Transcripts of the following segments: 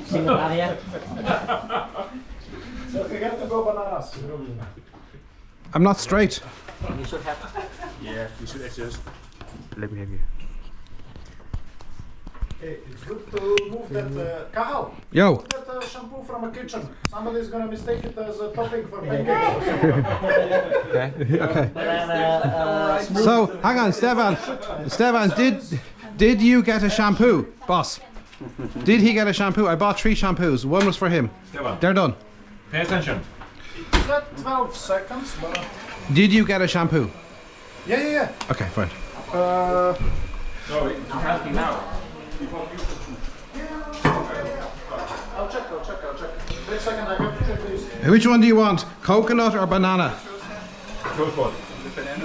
Sing about here. So you get to go bananas. I'm not straight. You should have. Yeah, you should adjust. Let me have you. Hey, it's good to move that Cathal. Yo. Move that shampoo from a kitchen. Somebody's gonna mistake it as a topping for pancakes. Okay. Banana, So, hang on, Stefan. Stefan, did you get a shampoo, boss? Did he get a shampoo? I bought 3 shampoos. One was for him. Stefan, They're done. pay attention. Is that 12 seconds? But, Did you get a shampoo? yeah. Okay, fine. No, you have to now. I'll check. Wait a second, I have to check this. Which one do you want? Coconut or banana? Choose one.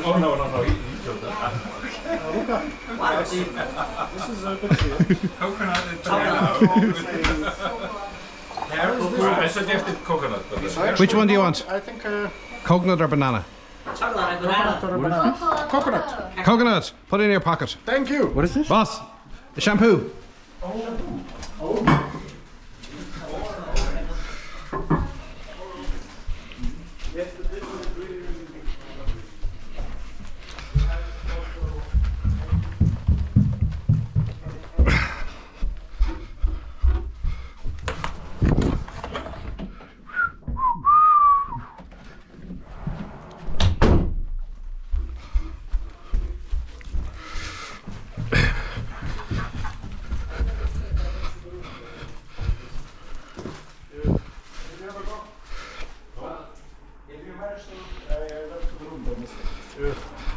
Oh, no, he chose that. This is a good Coconut and banana. I suggested coconut. But Which one do you want? I think Coconut or banana? chocolate banana. banana. Coconut. Coconut. Put it in your pocket. Thank you. what is this? Boss, the shampoo.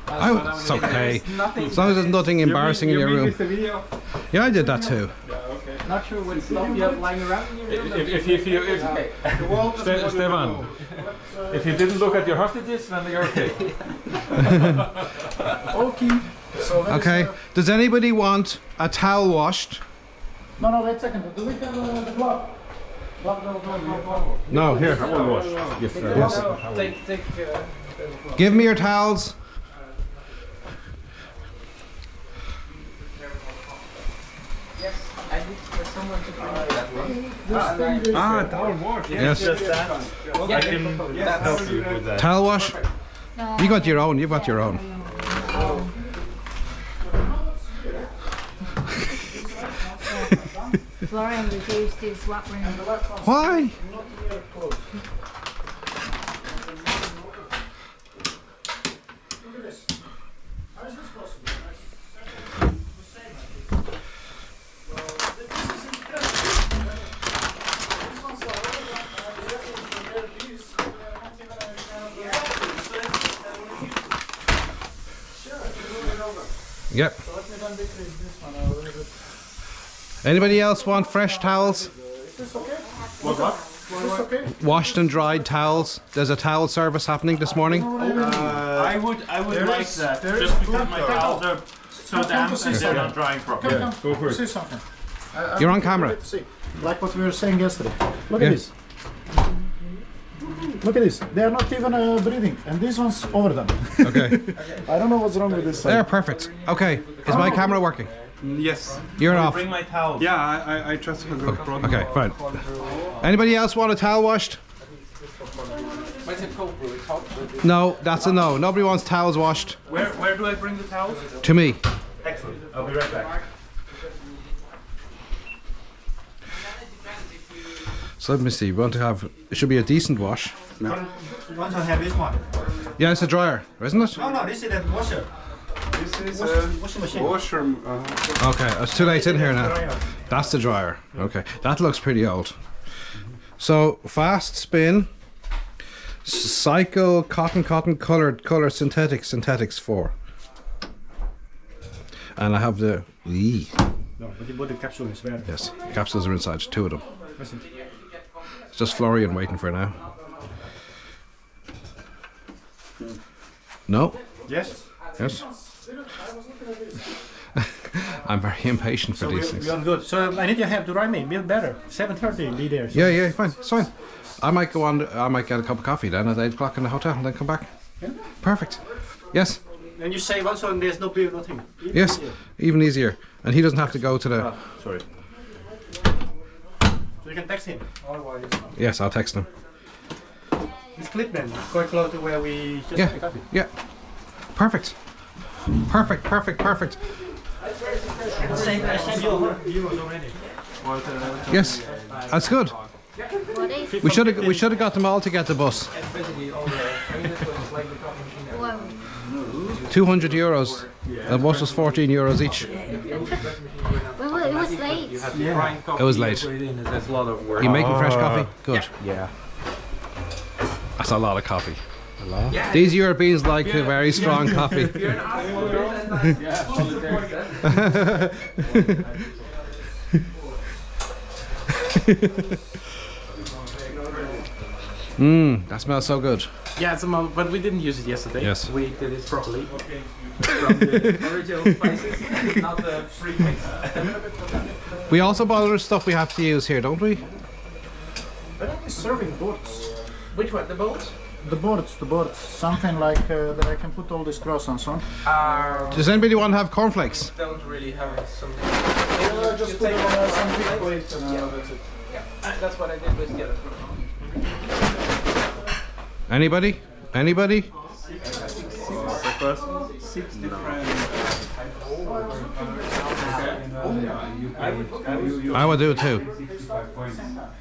Oh, it's okay. As long as there's nothing embarrassing in your room. Yeah, I did that too. Not sure what stuff you have lying around in your room. If Stefan, if you didn't look at your hostages, then you're okay. Okay. So Okay. Does anybody want a towel washed? No, wait a second. Do we have the glove? Glove. No, here. I will wash. Yes, Yes. Take. Give me your towels. Yes, I need someone to bring that one. towel wash. Yes. Just that. I can help you with that. Towel wash. You got your own. You've got your own. Florian refused to swap room. Why? How is this possible? Yep. So let me then decrease this one a little bit. Anybody else want fresh towels? Is this okay? What? Is this okay? Washed and dried towels. There's a towel service happening this morning. I would like that. Just because my towels are so damp and they're not drying properly. Come. Go for it. See something. You're on camera. See, like what we were saying yesterday. Look Yeah. at this. Look at this. They are not even breathing, and this one's overdone. Okay. I don't know what's wrong with this side. They're perfect. Okay. Is my camera working? Yes. You're off. Bring my towels. Yeah, I trust her. Okay, fine. Anybody else want a towel washed? Where's it cold brew? It's hot brew. No, that's a no. Nobody wants towels washed. Where do I bring the towels? To me. Excellent. I'll be right back. So let me see. We want to have. It should be a decent wash. You want to have this one? Yeah, it's a dryer, isn't it? No, this is a washer. This is Washing machine. washer. Okay, it's too late in here now. That's the dryer. Okay, that looks pretty old. So fast spin, cycle, cotton, color, synthetics 4. And I have the No, but you put the capsule is there. yes, capsules are inside, 2 of them. It's just Florian waiting for now. No? Yes. Yes. I'm very impatient for these We things. are good. So I need to have to write me. Be better. 7:30. Be there. Yeah, fine. It's fine. I might go on. I might get a cup of coffee then at 8 o'clock in the hotel and then come back. Yeah. Perfect. Yes. And you say once and there's no bill, nothing. Yes. Even easier. And he doesn't have to go to the. Sorry. So you can text him. Otherwise, Yes, I'll text him. this clip man, quite close to where we just Yeah. had the coffee. Yeah. Perfect. Perfect, perfect, perfect. I sent you over viewers already. Yes, that's good. What is? We should have got them all to get the bus. Basically all the, I mean, it was like the coffee machine. Well, €200. The bus was €14 each. well, it was late. You had to grind coffee. It was late. Put it in, and that's a lot of work. You making fresh coffee? Good. Yeah. That's a lot of coffee. Yeah. These Europeans like the very strong coffee. You're an asshole, then That smells so good. Yeah, but we didn't use it yesterday. Yes. We did it properly. from the original spices, not the free mix. We also bought other stuff we have to use here, don't we? But I'm serving boards. Which one? The boats? The boards. Something like that I can put all these croissants on. Does anybody want to have cornflakes? Don't really have something. Just put it on some big plate and that's it. Yeah, that's what I did with the other one. Anybody? Anybody? Six different. I will do it too.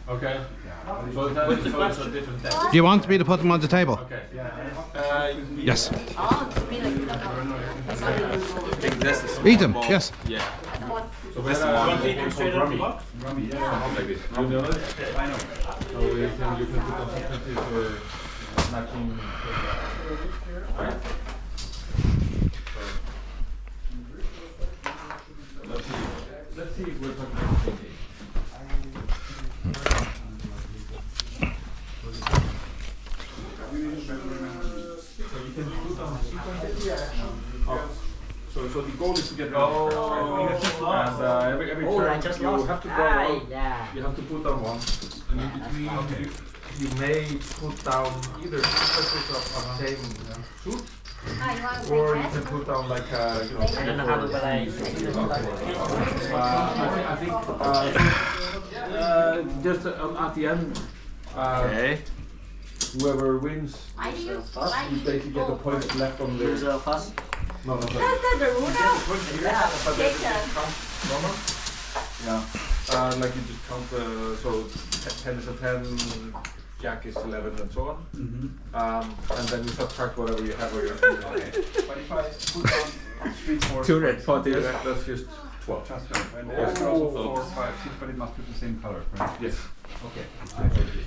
Okay. So that's a different text. Do you want me to put them on the table? Okay. Yes. Oh, it's really Eat them, yes. Yeah. So when I take straight out of the box? Rummy, yeah. Like this. You know it? I know. So you can put on sentences or matching. Right? Let's see if we're talking about the same thing. So the goal is to get rid of and every turn you have to draw. You have to put down one. And in between you may put down either pieces of same suit, or you can put down like I don't know how to play. I think just at the end. Whoever wins you basically get the points left on their. No, no, sorry. Yeah. Like you just count so 10 is a 10, Jack is 11, and so on. And then you subtract whatever you have or you're. Okay. But if I put on 3, 4, 2 red, 4, that's just 12. Just 12. And also 4, 5, 6, but it must be the same color, right? Yes. Okay.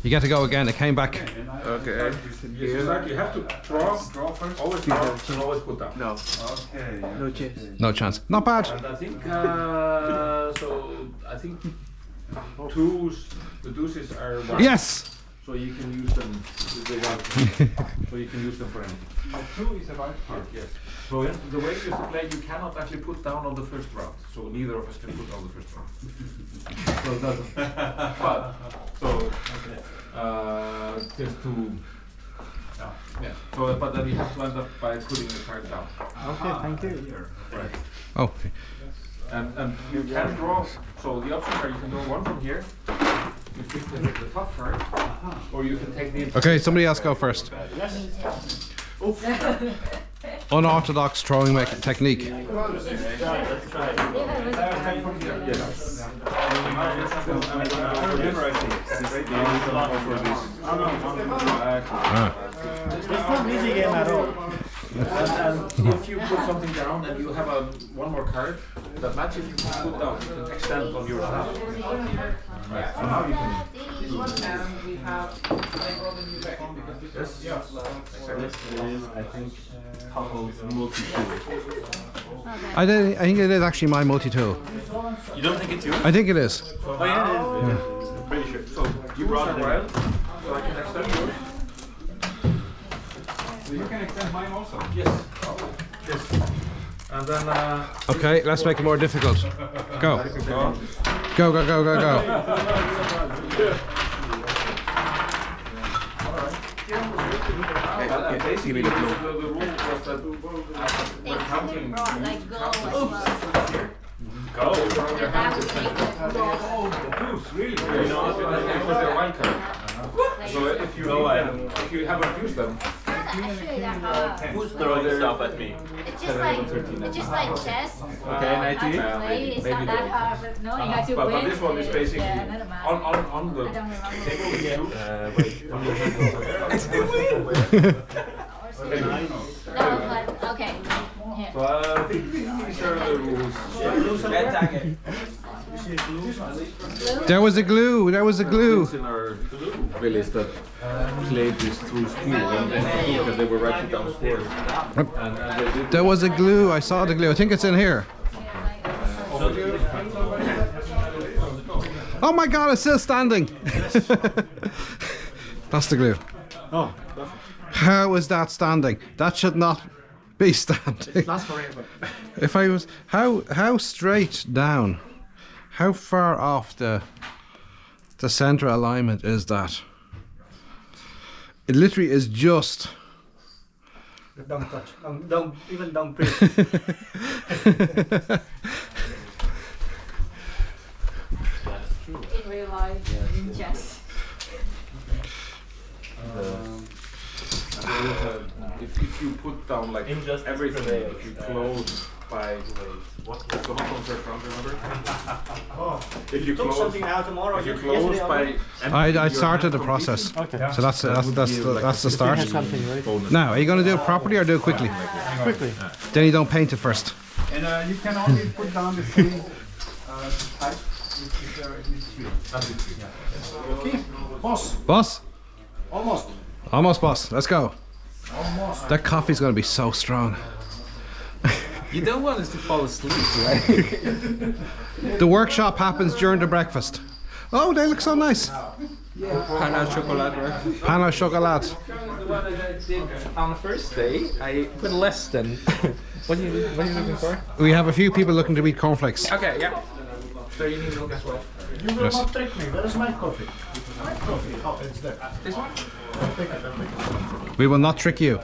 You get to go again, it came back. Okay. Yes, exactly. You have to draw first. Always draw and always put down. No. Okay. Yeah. No chance. No chance. Not bad. And I think I think the deuces are one. Yes! So you can use them. They want so you can use them for anything. 2 is a white card. Yes. So the way you used to play, you cannot actually put down on the first round. So neither of us can put on the first round. So it doesn't. But so just to. Yeah. So but then you have to end up by putting the card down. Okay, thank you. Right. Oh, And you can draw. So the options are you can draw one from here. You pick the top card, or you can take the. okay, somebody else go first. Unorthodox throwing technique. It's not an easy game at all. And if you put something down and you have one more card that matches, you can put down. You can extend on your side. Right. So now you can. And we have, I brought a new back on because this Yes. I think Cathal's multi-tool. I think it is actually my multi-tool. You don't think it's yours? I think it is. Oh yeah, it is. I'm pretty sure. So you brought it around, so I can extend yours. So you can extend mine also. Yes. Yes. And then. Okay, let's make it more difficult. Go. Go, go, go, go, go. Basically, the rule was that when counting, Oh, Yeah, that would make it. oh, the juice, really? You know, because they're wine color. So if you haven't used them, Actually, Who's throwing stuff at me? it's just like chess. Okay, 90. Play. It's not that hard, but no, you have to but win. this one is basically Yeah, another man. on the I don't remember. table with juice. No, but okay. Here. So I think these are the rules. There was a glue. There was a glue. In our village that played this through school and because they were writing downstairs. And they did There was a glue. I saw the glue. I think it's in here. Oh my God! It's still standing. That's the glue. Oh, How is that standing? That should not be standing. lasts forever. If I was how straight down, how far off the center alignment is that? It literally is just. Don't touch. Don't even don't breathe. In real life, in chess. if you put down like everything, if you close by the hot one first round, remember? If you Took close, something out tomorrow. if you close by I started the process. Okay. So that's the start. Something right? Now, are you going to do it properly or do it quickly? Quickly. Then you don't paint it first. And you can only put down the same type if there is three. Okay, boss. Boss? Almost. Almost, boss. Let's go. Almost. That coffee's going to be so strong. You don't want us to fall asleep, right? The workshop happens during the breakfast. Oh, they look so nice. Pana chocolate, right? Pan au chocolat. The one that I did on the first day, I put less than. What are you looking for? We have a few people looking to eat cornflakes. Okay, yeah. So you need milk as well. You will Yes. not trick me. Where is my coffee? My coffee. Oh, it's there. This one? I'll take it. I'll take it. We will not trick you.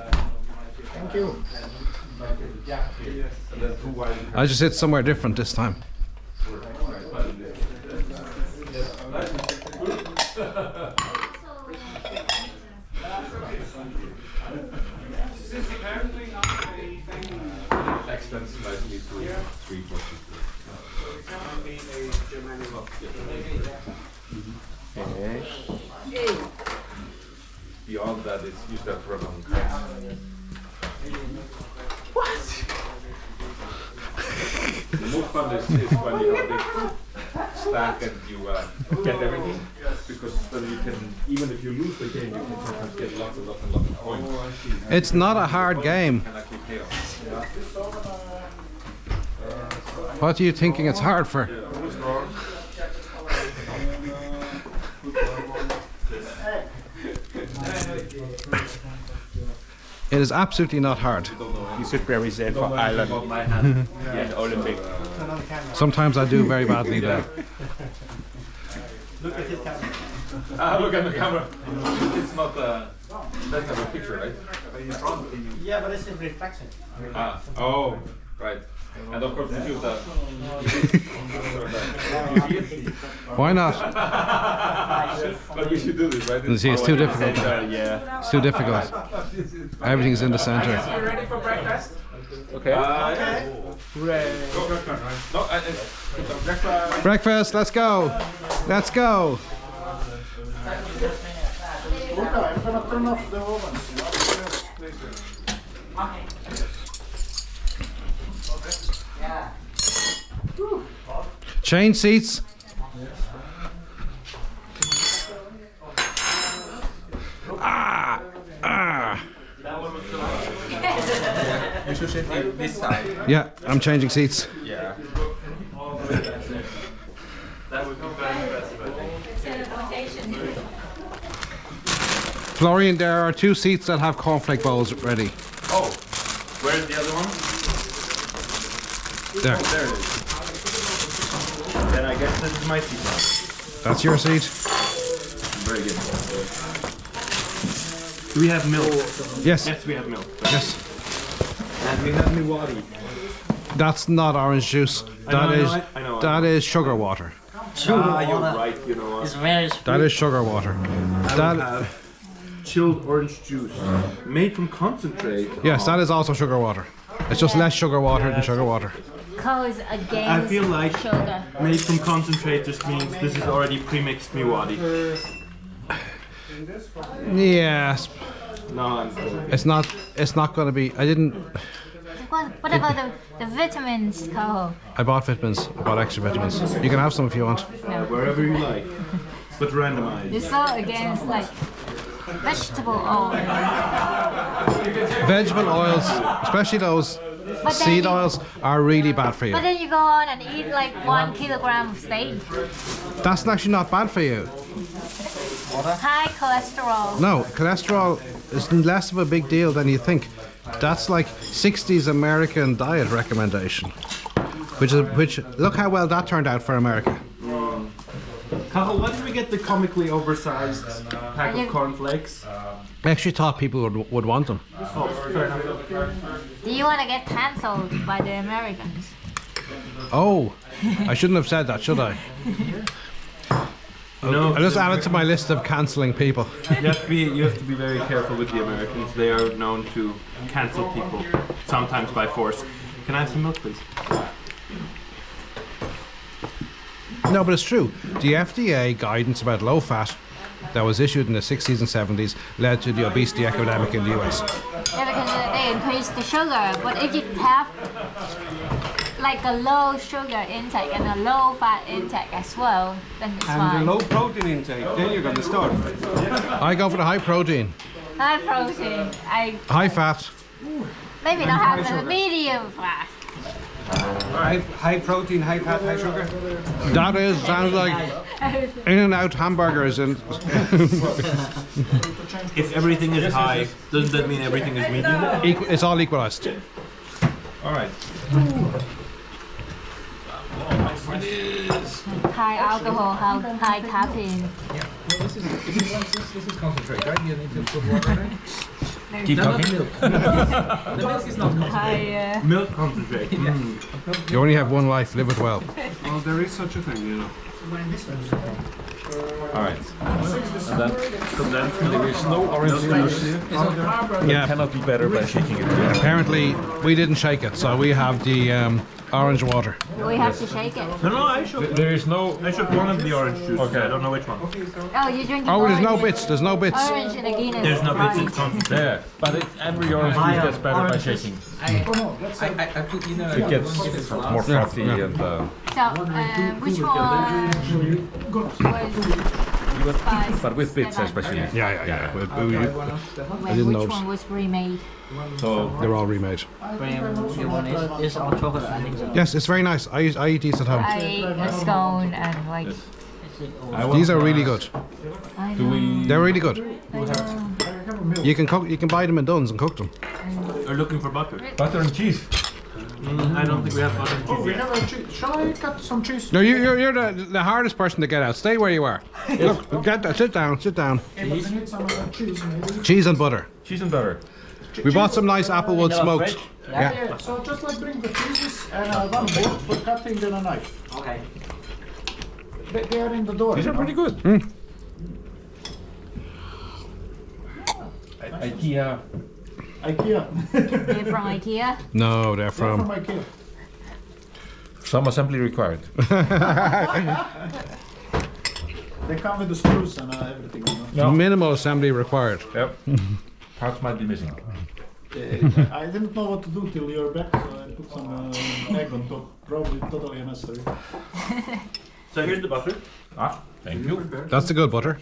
Thank you. I just hit somewhere different this time. extend slightly to 3 plus 2. Okay. Beyond that, it's used that for a long time. The most fun is when you have a big stack and you get everything, because then you can, even if you lose the game, you can sometimes get lots and lots and lots of points. It's not a hard game. And actually pay off. What are you thinking it's hard for? It is absolutely not hard. You should be reserved for Ireland. Yeah, the Olympic. Sometimes I do very badly there. Look at his camera. Look at the camera. It's not that's not a picture, right? Yeah, but it's in reflection. Oh, right. And of course, we use that. Why not? But we should do this, right? You see, it's too difficult. Yeah. It's too difficult. Everything's in the center. You ready for breakfast? Okay. No, breakfast. Breakfast, let's go. Let's go. Okay, I'm gonna turn off the oven. Change seats. Ah, ah. You should sit in this side. Yeah, I'm changing seats. Yeah. That would be very impressive, I think. Florian, there are 2 seats that have cornflake bowls ready. Oh, where's the other one? There. There it is. Then I guess this is my seat now. That's your seat. Very good. Do we have milk? Yes. Yes, we have milk. Yes. And we have Miwari. That's not orange juice. That is. I know. know. That is sugar water. You're right. You know what? It's very sweet. That is sugar water. I That have chilled orange juice made from concentrate. yes, that is also sugar water. It's just less sugar water than sugar water. Cause against I feel like sugar. made from concentrate just means this is already pre-mixed miwadi. Yes, No, I'm joking. it's not. It's not going to be. I didn't. What about the vitamins, Cathal? I bought vitamins. I bought extra vitamins. You can have some if you want. Wherever you like, but You're randomized. so against like vegetable oil. Vegetable oils, especially those But then seed you- oils, are really bad for you. But then you go on and eat like 1 kilogram of steak. That's actually not bad for you. High cholesterol. No, cholesterol is less of a big deal than you think. That's like 60s American diet recommendation. Which look how well that turned out for America. Cathal, why did we get the comically oversized pack You- of cornflakes? I actually thought people would want them. Oh, fair enough. Do you want to get cancelled by the Americans? Oh, I shouldn't have said that, should I? No, I just added to my list of cancelling people. you have to be very careful with the Americans. They are known to cancel people, sometimes by force. Can I have some milk, please? No, but it's true. The FDA guidance about low fat that was issued in the 60s and 70s led to the obesity epidemic in the US. Yeah, because they increase the sugar. But if you have like a low sugar intake and a low fat intake as well, then it's And fine. the low protein intake, then you're gonna start. I go for the high protein, High protein. high fat. Maybe not have the medium fat. High protein, high fat, high sugar. That is, sounds like In-N-Out hamburgers and If everything is high, doesn't that mean everything is medium? it's all equalized. All right. High alcohol, high caffeine. This is concentrate, right? You need to put water in it. Keep No, not talking. milk. The milk is not concentrate. High. Milk concentrate. You only have one life, live it well. Well, there is such a thing, you know. All right. There is no orange juice. Yeah, Cannot be better by shaking it. apparently we didn't shake it, so we have the orange water. We have to shake it. No, I shook. There is no. I shook one of the orange juices. Okay. I don't know which one. Oh, you're drinking Oh, there's no orange. bits, there's no bits. Orange in a Guinness. There's no bits. Right. It's concentrate. Yeah, but every orange juice gets better by shaking. I put in a... It gets more frothy and. So, which one was spice? But with bits especially. Yeah. When didn't which notice. one was remade? So They're all remade. The one is on chocolate, I think so. Yes, it's very nice. I eat these at home. I ate a scone and like. These are really good. I do we? They're really good. know. You can cook. You can buy them in Dunn's and cook them. We're looking for butter. Butter and cheese. I don't think we have butter and cheese We yet. have a cheese. Shall I cut some cheese? No, you're the hardest person to get out. Stay where you are. Look, get that. Sit down. Sit down. Yeah, but I need some cheese maybe. Cheese and butter. Cheese and butter. We bought some nice applewood In the smoked. fridge? Yeah. Yeah, so just like bring the cheeses and one board for cutting and a knife. Okay. They are in the door. These you are know? pretty good. IKEA. They're from IKEA. No, they're From from. IKEA. Some assembly required. They come with the screws and everything. You know? No. Minimal assembly required. Yep. Parts might be missing. I didn't know what to do till you're back, so I put some egg on top. Probably totally unnecessary. So here's the butter. Ah, thank you. That's the good butter.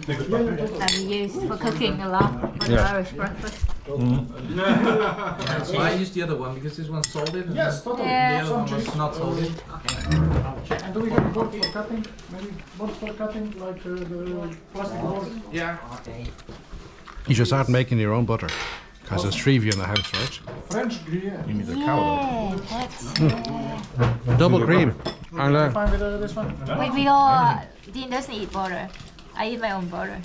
That we use for cooking a lot for the Yes. Irish breakfast. So I used the other one because this one's salted. And Yes, totally. the Yeah. other one was not salted. And do we have a board for cutting? Maybe board for cutting, like the plastic board? Yeah. Okay. You should start making your own butter. Because there's 3 of you in the house, right? French Gruyere. You need a cow though. Yeah, that's. Double cream. And Fine with this one? We all. Dean doesn't eat butter. I eat my own butter.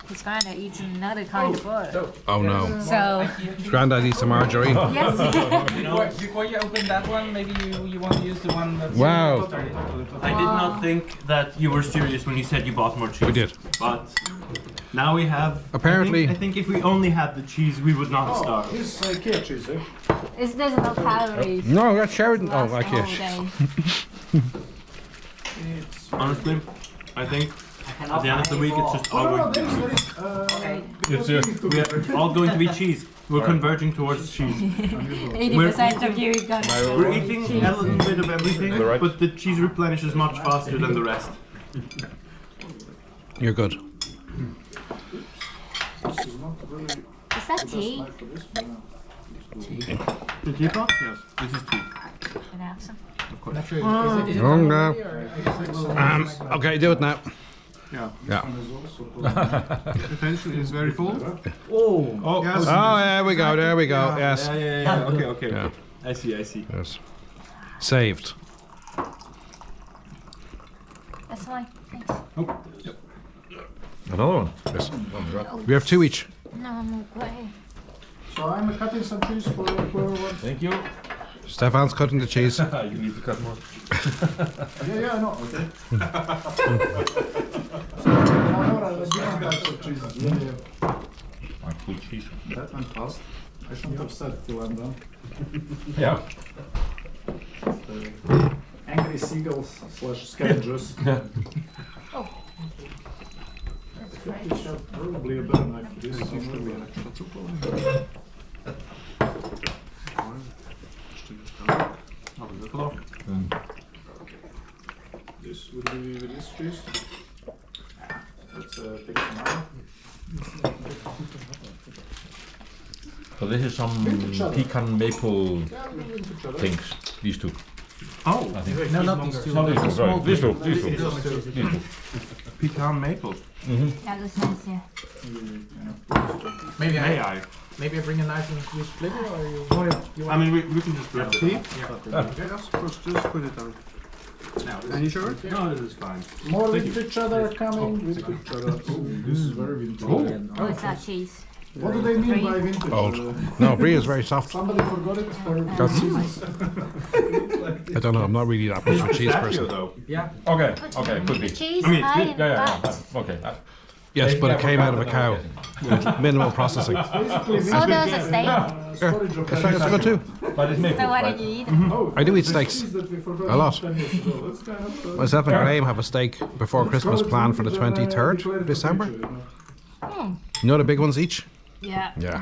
his granddad eats another kind of bird. Oh no. So, Granddad eats some margarine. yes. Before you open that one, maybe you want to use the one that's... Wow. I did not think that you were serious when you said you bought more cheese. We did. But now we have... Apparently- I think if we only had the cheese, we would not starve. This is IKEA cheese, eh? There's no calories. No, that's Sheridan. Oh, Last the okay. whole day. Honestly, I think at the end of the week, it's just all going to be cheese. We are all going to be cheese. We're converging towards cheese. 80% of you got We're eating a little bit of everything, but the cheese replenishes much faster than the rest. You're good. Is that tea? The teapot? Yes, this is tea. Can I have some? Okay, do it now. Yeah. Yeah. Attention is very full. Oh, Yes. Oh, there we go. There we go. Yes. Yeah. Okay. Yeah. I see. Yes. Saved. That's fine. Thanks. another one. Yes. We have 2 each. No, I'm okay. So I'm cutting some cheese for whoever wants. Thank you. Stefan's cutting the cheese. You need to cut more. Yeah, I know. Okay. So, there's different types of cheeses. Yeah. I put cheese. That went fast. I shouldn't have said till I'm done. Yeah. Angry seagulls / scavengers. We should probably a better knife for this. This would be with this cheese. Let's take some out. So this is some pecan maple things. These two. Oh, I think. No, not these two. No, these two. Right. These two. These two. pecan maple. That looks nice, yeah. Maybe May I I? maybe I bring a knife and we split it, or you? I mean, we can just grab Tea? it. Just put it on. Are you sure? No, this is fine. More with each other coming with each other. Oh, this is very vintage. Oh, it's that cheese. What do they mean by vintage? Old. No, brie is very soft. Somebody forgot it for That's- I don't know. I'm not really that much of a cheese person. though. Yeah. Okay. Okay. Could be. Cheese I mean, it's high good. in Yeah. fat. Okay. Yes, but it came out of a cow. Minimal processing. basically So does a steak. storage of That's good too. But it's maple. So what right? did you eat? Oh, I do eat the steaks. cheese that we forgot A lot. 10 years ago. That's kind of, Myself and Graham have a steak before Christmas planned for the declared 23rd for December. future, you know. You know the big ones each? Yeah. Yeah.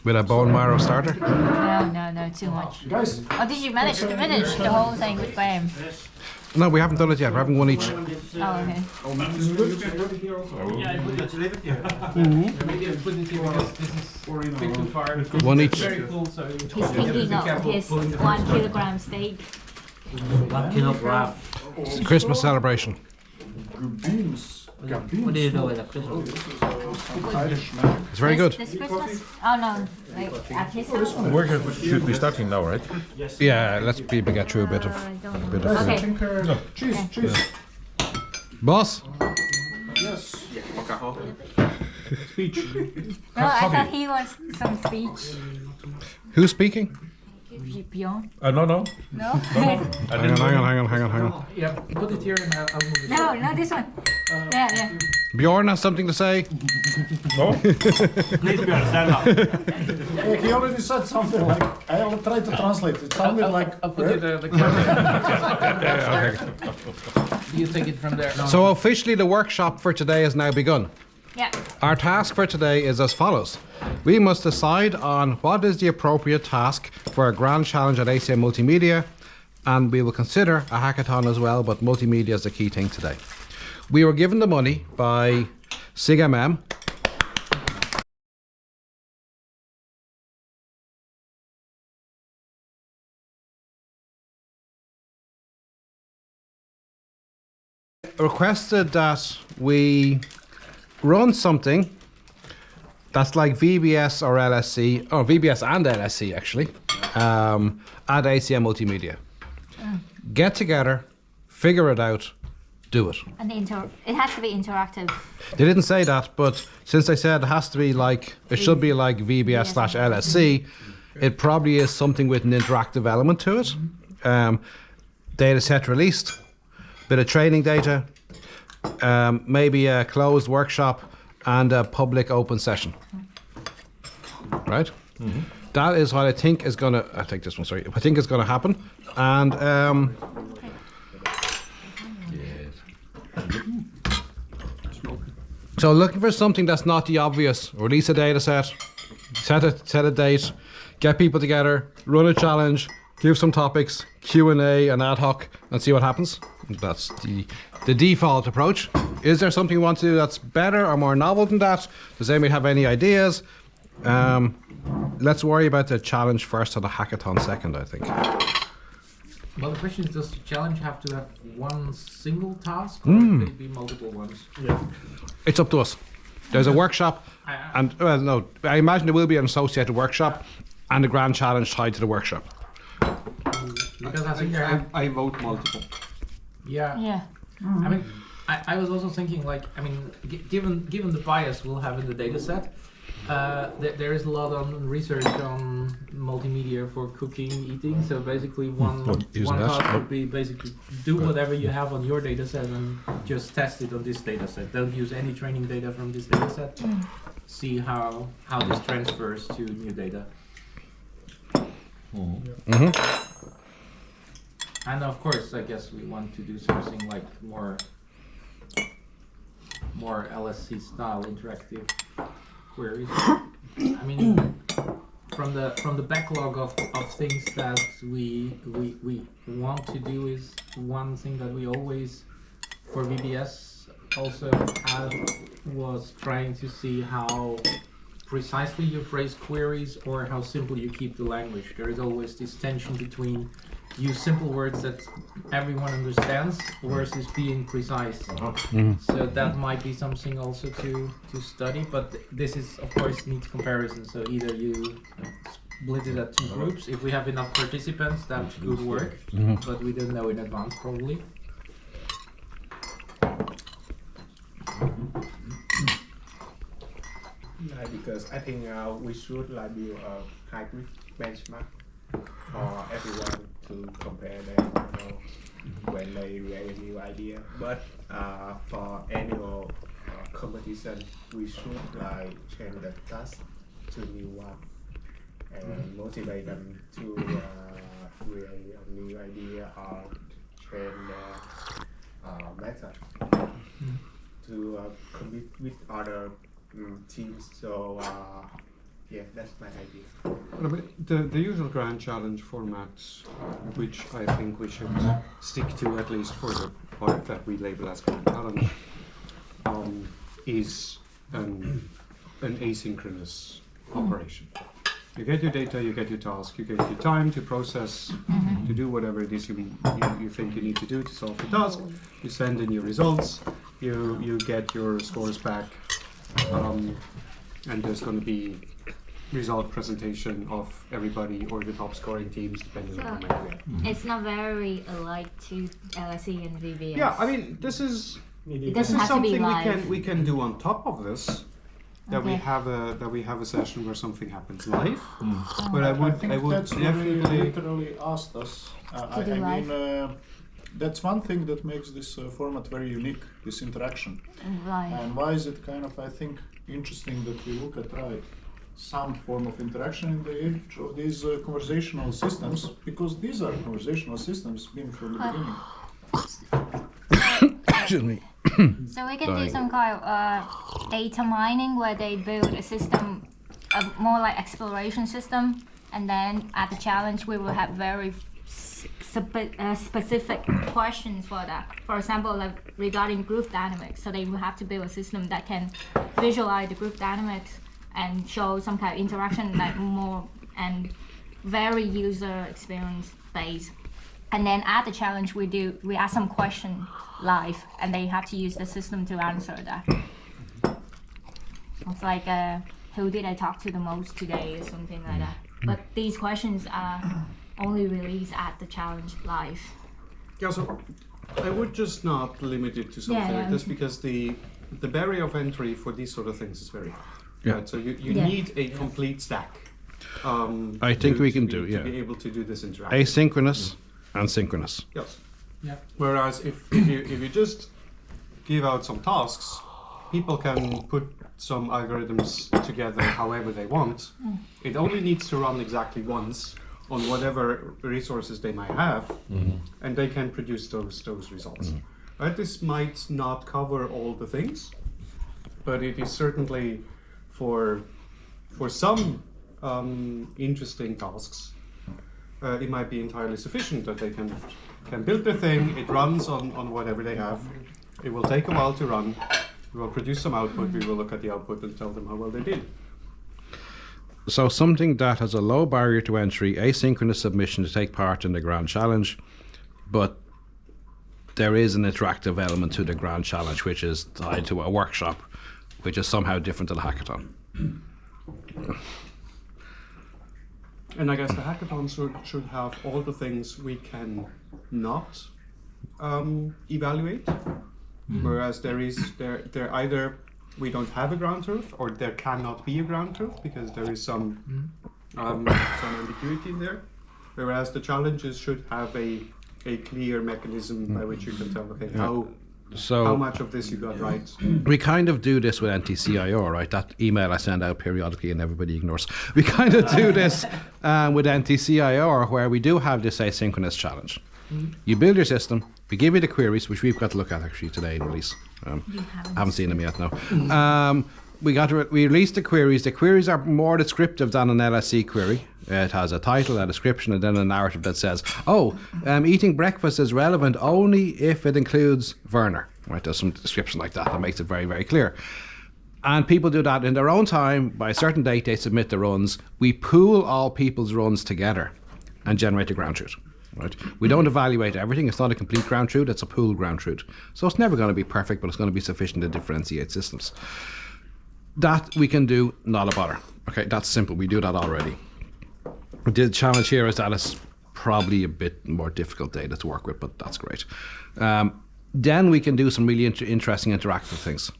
With a bone marrow starter. No, too much. Guys, Oh, did you manage to finish the whole thing with Graham? No, we haven't done it yet. We're having one each. Oh, okay. Yeah, I put it here. Maybe I put it here because this is a bit too far. One each. It's very full, so you He's thinking of his 1 kilogram steak. 1 kilogram. It's a Christmas celebration. beans. What do you do with a Christmas? Irish man. It's very good. This Christmas? Oh no, like at his house? Work should be starting now, right? Yeah, let's people get through a bit of. I don't bit know. of- I Okay. think cheese. Boss, Yes. No, I thought he wants some speech. who's speaking? Bjorn? No. No? Hang on. Yeah, put it here and I'll move it. No, this one. Yeah. Bjorn has something to say. No. Please be stand up. Hey, he already said something like, I'll try to translate. It sounded like, I'll put it the camera. Yeah, okay. You take it from there. So officially the workshop for today has now begun. Yeah. Our task for today is as follows. We must decide on what is the appropriate task for a grand challenge at ACM Multimedia, and we will consider a hackathon as well, but multimedia is the key thing today. We were given the money by SIGMM. Requested that we run something that's like VBS or LSC, or VBS and LSC actually, at ACM Multimedia. Get together, figure it out, do it. And it has to be interactive. They didn't say that, but since they said it has to be like, it should be like VBS/LSC, it probably is something with an interactive element to it. Data set released, bit of training data, maybe a closed workshop and a public open session. Right? That is what I think is gonna, I take this one, sorry. I think is gonna happen. And so looking for something that's not the obvious. Release a data set, set a date, get people together, run a challenge, give some topics, Q&A and ad hoc, and see what happens. That's the default approach. Is there something you want to do that's better or more novel than that? Does anybody have any ideas? Let's worry about the challenge first and the hackathon second, I think. Well, the question is, does the challenge have to have one single task, or could it be multiple ones? Yeah. It's up to us. There's a workshop, and well, no, I imagine there will be an associated workshop and a grand challenge tied to the workship. Because I think I vote multiple. yeah. Yeah. I mean, I was also thinking, like, I mean, given the bias we'll have in the data set, there is a lot on research on multimedia for cooking, eating. So basically, one task would be basically do whatever you have on your data set and just test it on this data set. Don't use any training data from this data set. See how this transfers to new data. And of course, I guess we want to do something like more LSC style interactive queries. I mean, from the backlog of things that we want to do, is one thing that we always for VBS also had was trying to see how precisely you phrase queries or how simple you keep the language. There is always this tension between use simple words that everyone understands versus being precise. So that might be something also to study, but this is of course needs comparison. So either you split it at two groups. If we have enough participants, that could work, but we don't know in advance probably. Because I think we should like do a hybrid benchmark for everyone to compare them, when they react a new idea. But for annual competition, we should like change the task to new one and motivate them to create a new idea or train their method to compete with other teams. So yeah, that's my idea. The usual grand challenge formats, which I think we should stick to at least for the part that we label as grand challenge, is an asynchronous operation. You get your data, you get your task, you get your time to process, to do whatever it is you think you need to do to solve the task. You send in your results, you get your scores back, and there's going to be result presentation of everybody or the top scoring teams depending on how many we have. It's not very alike to LSE and VBS. Yeah, I mean this is something we can do on top of this. That we have a session where something happens live, but I would That's definitely what they literally asked us. I mean, that's one thing that makes this format very unique, this interaction. Right. And why is it kind of, I think, interesting that we look at some form of interaction in the age of these conversational systems, because these are conversational systems been from the beginning. Excuse me. So we can do some kind of data mining where they build a system, more like exploration system, and then at the challenge we will have very specific questions for that. For example, like regarding group dynamics, so they will have to build a system that can visualize the group dynamics and show some kind of interaction, like more and very user experience based. And then at the challenge we ask some question live, and they have to use the system to answer that. It's like who did I talk to the most today or something like that. But these questions are only released at the challenge live. Yeah, so I would just not limit it to something Yeah, like this because the barrier of entry for these sort of things is very high. Yeah. Right? So you Yeah. need a complete stack. I think we can to do, be, yeah. to be able to do this interaction. Asynchronous and synchronous. Yes. Yeah. Whereas if you just give out some tasks, people can put some algorithms together however they want. It only needs to run exactly once on whatever resources they might have, and they can produce those results. Right? This might not cover all the things, but it is certainly for some interesting tasks. It might be entirely sufficient that they can build their thing. It runs on whatever they have. It will take a while to run. We will produce some output. We will look at the output and tell them how well they did. So something that has a low barrier to entry, asynchronous submission to take part in the grand challenge, but there is an interactive element to the grand challenge which is tied to a workshop, which is somehow different to the hackathon. And I guess the hackathon should have all the things we can not evaluate, whereas there either we don't have a ground truth or there cannot be a ground truth because there is some ambiguity in there. Whereas the challenges should have a clear mechanism by which you can tell, okay, how much of this you got right. We kind of do this with NTCIO, right? That email I send out periodically and everybody ignores. We kind of do this with NTCIO where we do have this asynchronous challenge. You build your system, we give you the queries, which we've got to look at actually today in release. I haven't seen them yet, no. We release the queries. The queries are more descriptive than an LSE query. It has a title, a description, and then a narrative that says, eating breakfast is relevant only if it includes Werner. Right? There's some description like that makes it very, very clear. And people do that in their own time. By a certain date, they submit the runs. We pool all people's runs together and generate a ground truth. Right? We don't evaluate everything. It's not a complete ground truth. It's a pooled ground truth. So it's never going to be perfect, but it's going to be sufficient to differentiate systems. That we can do, not a bother. Okay, that's simple. We do that already. The challenge here is that it's probably a bit more difficult data to work with, but that's great. Then we can do some really interesting interactive things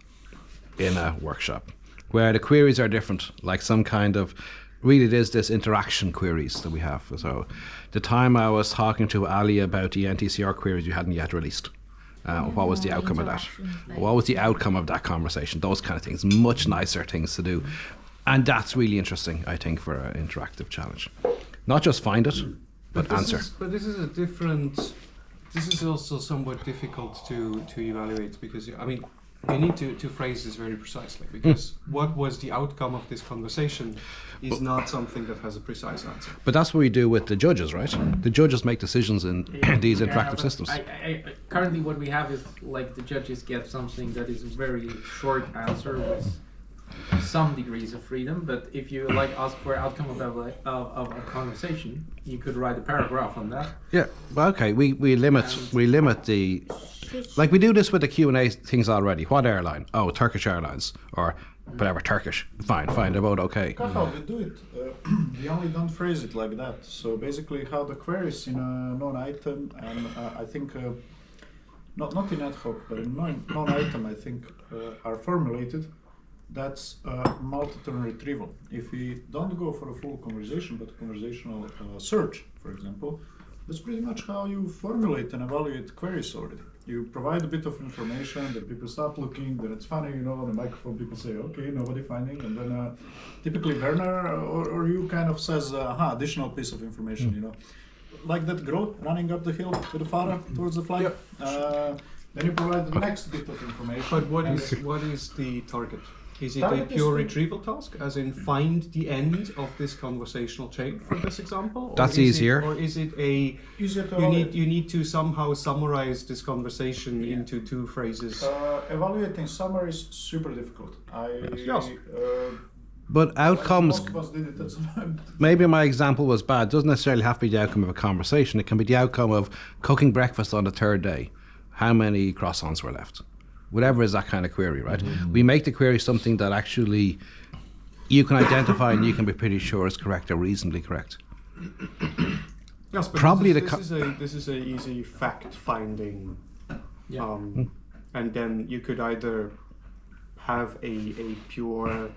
in a workshop where the queries are different, like some kind of, really it is this interaction queries that we have. So the time I was talking to Ali about the NTCR queries you hadn't yet released. What was the outcome of that? What was the outcome of that conversation? Those kind of things, much nicer things to do. And that's really interesting, I think, for an interactive challenge. Not just find it, but answer. But this is a different, this is also somewhat difficult to evaluate because, I mean, you need to phrase this very precisely because what was the outcome of this conversation is not something that has a precise answer. But that's what we do with the judges, right? The judges make decisions in these interactive systems. Currently what we have is like the judges get something that is a very short answer with some degrees of freedom, but if you like ask for outcome of a conversation, you could write a paragraph on that. Yeah, well, okay, we limit the, like we do this with the Q&A things already. What airline? Oh, Turkish Airlines, or whatever, Turkish. Fine, they're both okay. Cathal, we do it. We only don't phrase it like that. So basically how the queries in a non-item, and I think, not in ad hoc, but in non-item, I think, are formulated. That's multi-turn retrieval. If we don't go for a full conversation, but conversational search, for example, that's pretty much how you formulate and evaluate queries already. You provide a bit of information, then people start looking, then it's funny, you know, on the microphone people say, okay, nobody finding, and then typically Werner or you kind of says, additional piece of information, you know. Like that girl running up the hill with the father towards the flag. Then you provide the next bit of information. But what is the target? Is it a pure retrieval task, as in find the end of this conversational chain for this example? That's easier. Or is it a, you need to somehow summarize this conversation into two phrases? Evaluating summary is super difficult. But outcomes, maybe my example was bad, doesn't necessarily have to be the outcome of a conversation. It can be the outcome of cooking breakfast on the third day. How many croissants were left? Whatever is that kind of query, right? We make the query something that actually you can identify and you can be pretty sure is correct or reasonably correct. Yes, but Probably this is a easy fact-finding Yeah. And then you could either have a pure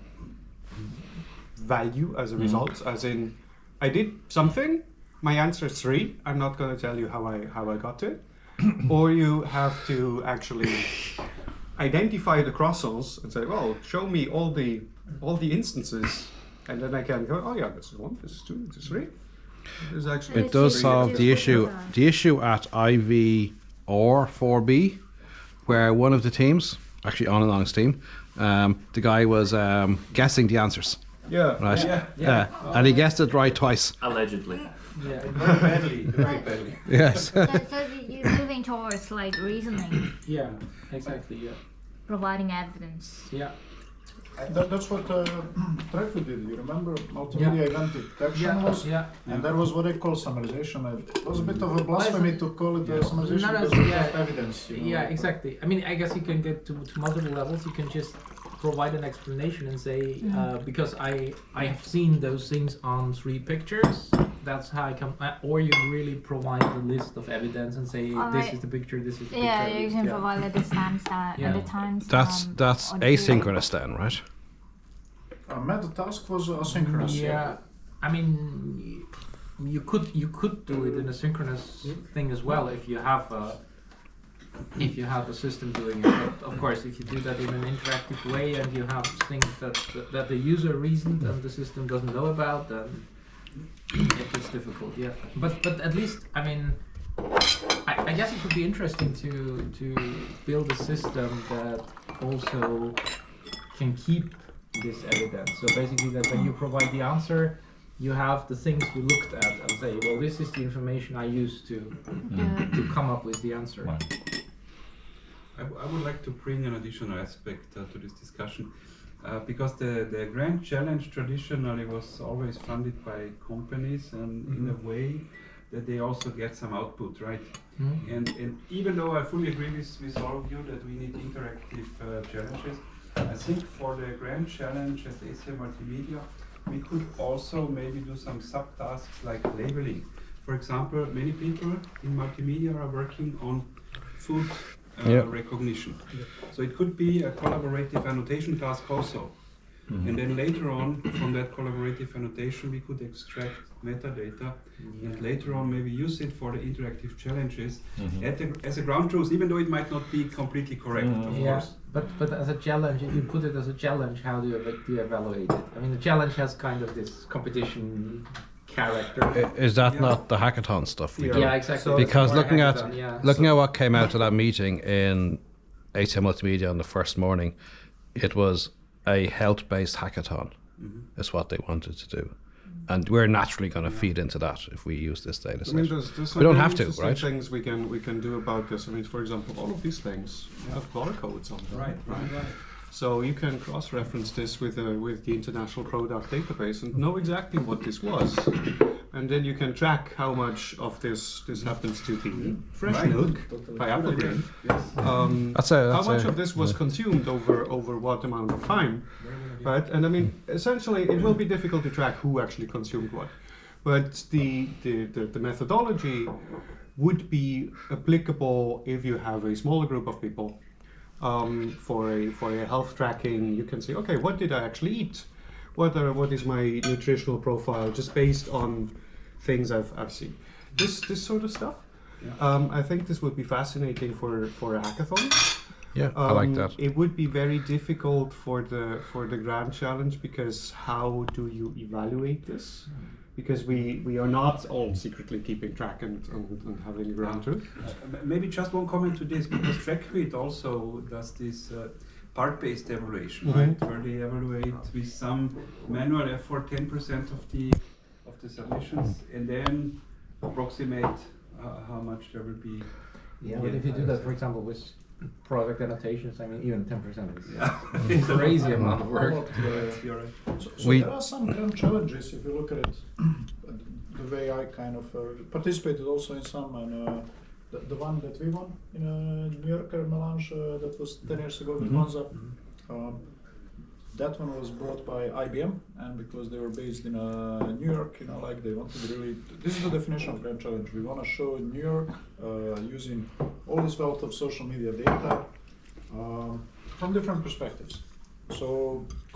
value as a result, as in I did something, my answer is 3. I'm not going to tell you how I got to it. Or you have to actually identify the crossals and say, well, show me all the instances, and then I can go, oh yeah, this is 1, this is 2, this is 3. This is actually It does solve the issue. The issue at IV or 4B, where one of the teams, actually on and On's team, the guy was guessing the answers. Yeah. Right. Yeah. And he guessed it right twice. Allegedly. Yeah. Very badly. Yes. So you're moving towards like reasoning, Yeah. Exactly. Yeah. providing evidence. Yeah. That's what Trefu did. You remember multimedia event detection was, and that was what they call summarization. It was a bit of a blasphemy to call it summarization because it's just evidence. You know, Yeah, exactly. I mean, I guess you can get to multiple levels. You can just provide an explanation and say, because I have seen those things on 3 pictures. That's how I come. Or you really provide a list of evidence and say, this is the picture, this is the picture. Yeah, you can provide like the timestamp and the timestamp. That's or the asynchronous then, right? Meta task was asynchronous. Yeah, I mean, you could do it in a synchronous thing as well if you have a system doing it. But of course, if you do that in an interactive way and you have things that the user reasoned and the system doesn't know about, then it gets difficult. Yeah, but at least I mean, I guess it would be interesting to build a system that also can keep this evidence. So basically that when you provide the answer, you have the things you looked at and say, well, this is the information I used to come up with the answer. I would like to bring an additional aspect to this discussion, because the grand challenge traditionally was always funded by companies and in a way that they also get some output, right? And even though I fully agree with all of you that we need interactive challenges, I think for the grand challenge at ACM Multimedia, we could also maybe do some subtasks like labeling. For example, many people in multimedia are working on food recognition. So it could be a collaborative annotation task also. And then later on, from that collaborative annotation, we could extract metadata and later on maybe use it for the interactive challenges as a ground truth, even though it might not be completely correct, of course. But as a challenge, if you put it as a challenge, how do you evaluate it? I mean, the challenge has kind of this competition character. Is that not the hackathon stuff we do? Yeah, exactly. So because looking at hackathon, what came out of that meeting in ACM Multimedia on the first morning, it was a health-based hackathon. Is what they wanted to do. And we're naturally going to feed into that if we use this data set. I mean, there's we don't have to, interesting right? things we can do about this. I mean, for example, all of these things have barcodes on them. Right. So you can cross-reference this with the International Product Database and know exactly what this was, and then you can track how much of this happens to be fresh milk by Applegreen. How much of this was consumed over what amount of time, right? And I mean, essentially, it will be difficult to track who actually consumed what, but the methodology would be applicable if you have a smaller group of people. For a health tracking, you can say, okay, what did I actually eat? What is my nutritional profile, just based on things I've seen. This sort of stuff. I think this would be fascinating for a hackathon. Yeah, I like that. It would be very difficult for the grand challenge, because how do you evaluate this? Because we are not all secretly keeping track and having a ground truth. Maybe just one comment to this, because TrackQuit also does this part-based evaluation, right? Where they evaluate with some manual effort 10% of the submissions, and then approximate how much there will be. Yeah, but if you do that, for example, with product annotations, I mean, even 10% is a crazy amount of work. You're right. So there are some grand challenges if you look at it. The way I kind of participated also in some, and the one that we won in New Yorker melange that was 10 years ago with Monza. that one was brought by IBM, and because they were based in New York, you know, like they wanted really. This is the definition of grand challenge. We want to show New York using all this wealth of social media data from different perspectives. So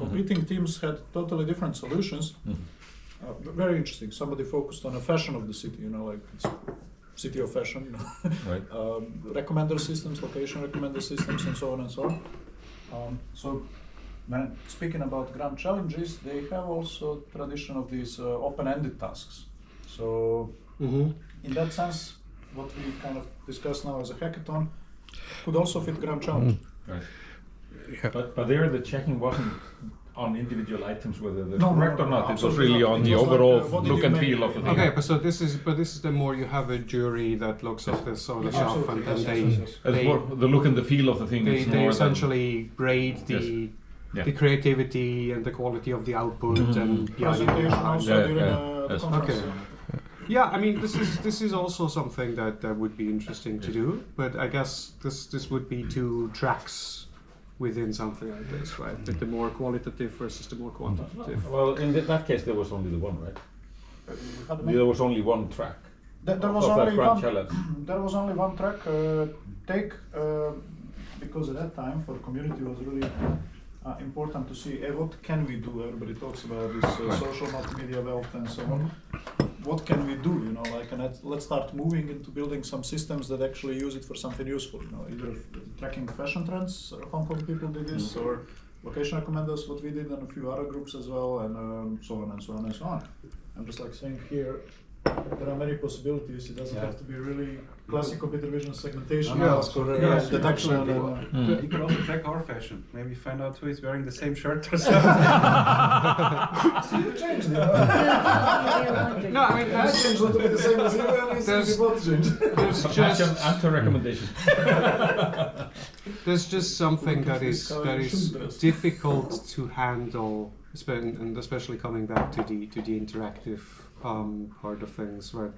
competing teams had totally different solutions. Very interesting. Somebody focused on the fashion of the city, you know, like it's city of fashion, you know. Right. Recommender systems, location recommender systems, and so on and so on. So when speaking about grand challenges, they have also tradition of these open-ended tasks. So in that sense, what we kind of discuss now as a hackathon could also fit grand challenge. Right. Yeah. But there the checking wasn't on individual items whether they're No, correct or not. It was absolutely really not. on It the was like, overall what did look you and make? feel of the thing. Okay, but this is the more you have a jury that looks at this sort of Yeah, stuff, and then yes. It's more the look and the feel of the thing. they It's more essentially grade the Yeah. the creativity and the quality of the output and Presentation also Yeah, during yeah, the yes. conference. Okay. Yeah, I mean this is also something that would be interesting to do, but I guess this would be two tracks within something like this, right? But the more qualitative versus the more quantitative. Well, in that case, there was only the one, right? There was only one track. There was of that only grand one. challenge. There was only one track. Because at that time for the community was really important to see what can we do. Everybody talks about this social multimedia wealth and so on. What can we do? You know, like, and let's start moving into building some systems that actually use it for something useful. You know, either tracking fashion trends. Hong Kong people did this, or location recommenders, what we did, and a few other groups as well, and so on and so on and so on. I'm just like saying here, there are many possibilities. It doesn't have to be really classic computer vision segmentation or detection. You can also track our fashion. Maybe find out who is wearing the same shirt or something. See, you changed it. No, I mean I changed not to be the same as you, and it's both changed. there's just After recommendation. there's just something that is Discourage. difficult to handle, and especially coming back to the interactive part of things, right?